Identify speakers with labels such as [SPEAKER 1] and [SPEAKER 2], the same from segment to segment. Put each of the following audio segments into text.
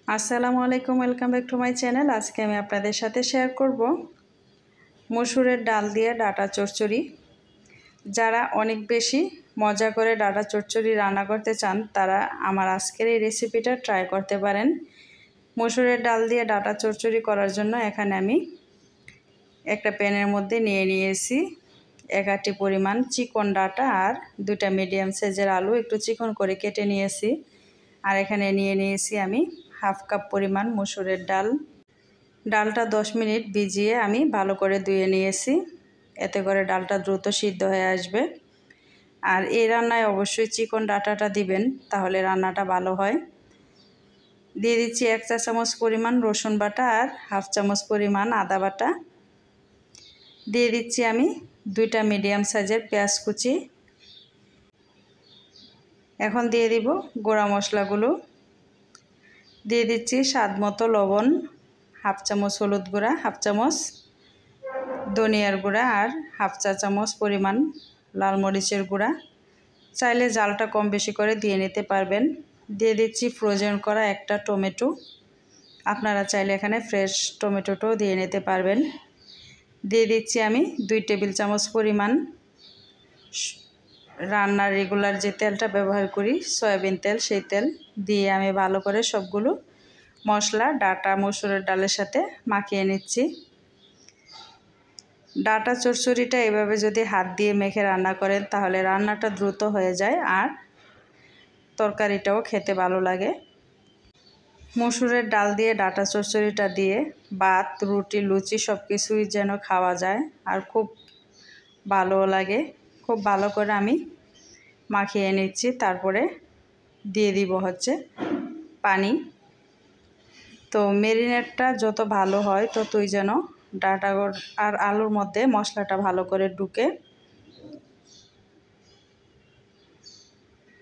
[SPEAKER 1] আসসালামু আলাইকুম, welcome back to my channel. আজকে আমি আপনাদের সাথে শেয়ার করব মসুরের ডাল দিয়ে ডাটা চচ্চড়ি। যারা অনেক বেশি মজা করে ডাটা চচ্চড়ি রান্না করতে চান তারা আমার আজকের এই রেসিপিটা ট্রাই করতে পারেন। মসুরের ডাল দিয়ে ডাটা চচ্চড়ি করার জন্য এখানে আমি একটা প্যানের মধ্যে নিয়ে নিয়েছি 1 আটি পরিমাণ চিকন ডাটা আর 2টা মিডিয়াম সাইজের আলু একটু চিকন করে কেটে নিয়েছি। আর এখানে নিয়ে নিয়েছি আমি হাফ কাপ পরিমাণ মসুরের ডাল। ডালটা 10 মিনিট ভিজিয়ে আমি ভালো করে ধুয়ে নিয়েছি, এতে করে ডালটা দ্রুত সিদ্ধ হয়ে আসবে। আর এই রান্নায় অবশ্যই চিকন ডাটাটা দিবেন, তাহলে রান্নাটা ভালো হয়। দিয়ে দিচ্ছি 1 চা চামচ পরিমাণ রসুন বাটা আর হাফ চামচ পরিমাণ আদা বাটা। দিয়ে দিচ্ছি আমি 2টা মিডিয়াম সাইজের পেঁয়াজ কুচি। এখন দিয়ে দিব গুঁড়া মশলাগুলো। দিয়ে দিচ্ছি স্বাদ মতো লবণ, হাফ চামচ হলুদ গুঁড়া, হাফ চামচ ধনিয়ার গুঁড়া আর হাফ চা চামচ পরিমাণ লাল মরিচের গুঁড়া। চাইলে জালটা কম বেশি করে দিয়ে নিতে পারবেন। দিয়ে দিচ্ছি ফ্রোজেন করা একটা টমেটো, আপনারা চাইলে এখানে ফ্রেশ টমেটোটাও দিয়ে নিতে পারবেন। দিয়ে দিচ্ছি আমি 2 টেবিল চামচ পরিমাণ রান্নার রেগুলার যে তেলটা ব্যবহার করি সয়াবিন তেল, সেই তেল দিয়ে আমি ভালো করে সবগুলো মশলা ডাটা মসুরের ডালের সাথে মাখিয়ে নিচ্ছি। ডাটা চচ্চড়িটা এভাবে যদি হাত দিয়ে মেখে রান্না করেন তাহলে রান্নাটা দ্রুত হয়ে যায় আর তরকারিটাও খেতে ভালো লাগে। মসুরের ডাল দিয়ে ডাটা চচ্চড়িটা দিয়ে ভাত, রুটি, লুচি সব কিছুই যেন খাওয়া যায় আর খুব ভালো লাগে। খুব ভালো করে আমি মাখিয়ে নিচ্ছি, তারপরে দিয়ে দিব হচ্ছে পানি। তো মেরিনেটটা যত ভালো হয় ততই যেন ডাটা আর আলুর মধ্যে মশলাটা ভালো করে ঢুকে।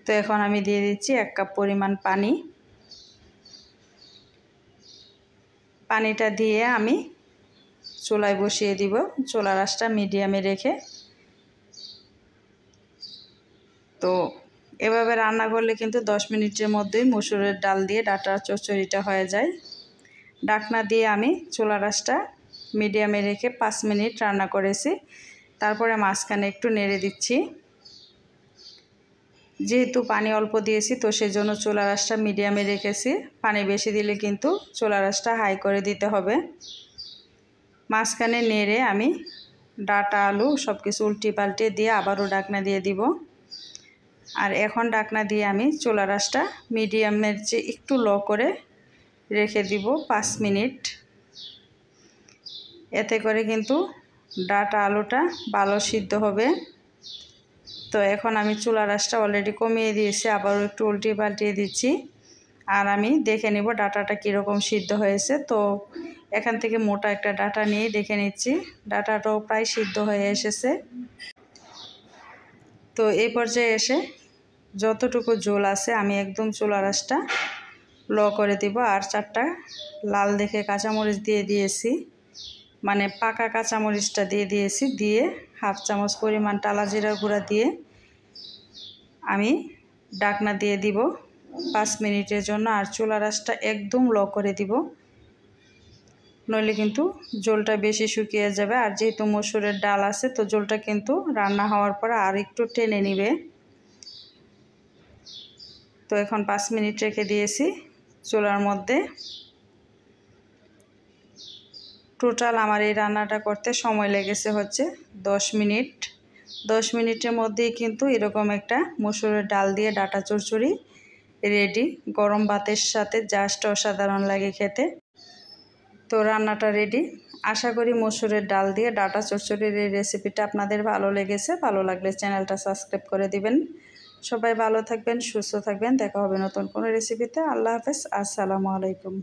[SPEAKER 1] তো এখন আমি দিয়ে দিচ্ছি 1 কাপ পরিমাণ পানি। পানিটা দিয়ে আমি চুলায় বসিয়ে দিব, চুলার আঁচটা মিডিয়ামে রেখে। তো এভাবে রান্না করলে কিন্তু 10 মিনিটের মধ্যেই মসুরের ডাল দিয়ে ডাটা চচ্চড়িটা হয়ে যায়। ঢাকনা দিয়ে আমি চুলার আঁচটা মিডিয়ামে রেখে 5 মিনিট রান্না করেছি। তারপরে মাঝখানে একটু নেড়ে দিচ্ছি। যেহেতু পানি অল্প দিয়েছি তো সেজন্য চুলার আঁচটা মিডিয়ামে রেখেছি। পানি বেশি দিলে কিন্তু চুলার আঁচটা হাই করে দিতে হবে। মাঝখানে নেড়ে আমি ডাটা আলু সব কিছু উল্টে পাল্টে দিয়ে আবারও ঢাকনা দিয়ে দিব। আর এখন ঢাকনা দিয়ে আমি চুলার আঁচটা মিডিয়ামের চেয়ে একটু লো করে রেখে দিব 5 মিনিট। এতে করে কিন্তু ডাটা আলুটা ভালো সিদ্ধ হবে। তো এখন আমি চুলার আঁচটা অলরেডি কমিয়ে দিয়েছি, আবারও একটু উল্টে পাল্টিয়ে দিচ্ছি। আর আমি দেখে নিব ডাটাটা কীরকম সিদ্ধ হয়েছে। তো এখান থেকে মোটা একটা ডাটা নিয়ে দেখে নিচ্ছি, ডাটাটাও প্রায় সিদ্ধ হয়ে এসেছে। তো এই পর্যায়ে এসে যতটুকু ঝোল আছে আমি একদম চুলার আঁচটা লো করে দিব। আর 4টা লাল দেখে কাঁচামরিচ দিয়ে দিয়েছি, মানে পাকা কাঁচামরিচটা দিয়ে দিয়েছি। দিয়ে হাফ চামচ পরিমাণ টালা জিরার গুঁড়া দিয়ে আমি ঢাকনা দিয়ে দিব 5 মিনিটের জন্য। আর চুলার আঁচটা একদম লো করে দিব, নইলে কিন্তু ঝোলটা বেশি শুকিয়ে যাবে। আর যেহেতু মসুরের ডাল আছে তো ঝোলটা কিন্তু রান্না হওয়ার পর আর একটু টেনে নেবে। তো এখন 5 মিনিট রেখে দিয়েছি চুলার মধ্যে। টোটাল আমার এই রান্নাটা করতে সময় লেগেছে হচ্ছে 10 মিনিট। 10 মিনিটের মধ্যেই কিন্তু এরকম একটা মসুরের ডাল দিয়ে ডাটা চচ্চড়ি রেডি। গরম ভাতের সাথে জাস্ট অসাধারণ লাগে খেতে। তো রান্নাটা রেডি। আশা করি মসুরের ডাল দিয়ে ডাটা চচ্চড়ির এই রেসিপিটা আপনাদের ভালো লেগেছে। ভালো লাগলে চ্যানেলটা সাবস্ক্রাইব করে দিবেন। সবাই ভালো থাকবেন, সুস্থ থাকবেন। দেখা হবে নতুন কোনো রেসিপিতে। আল্লাহ হাফেজ, আসসালামু আলাইকুম।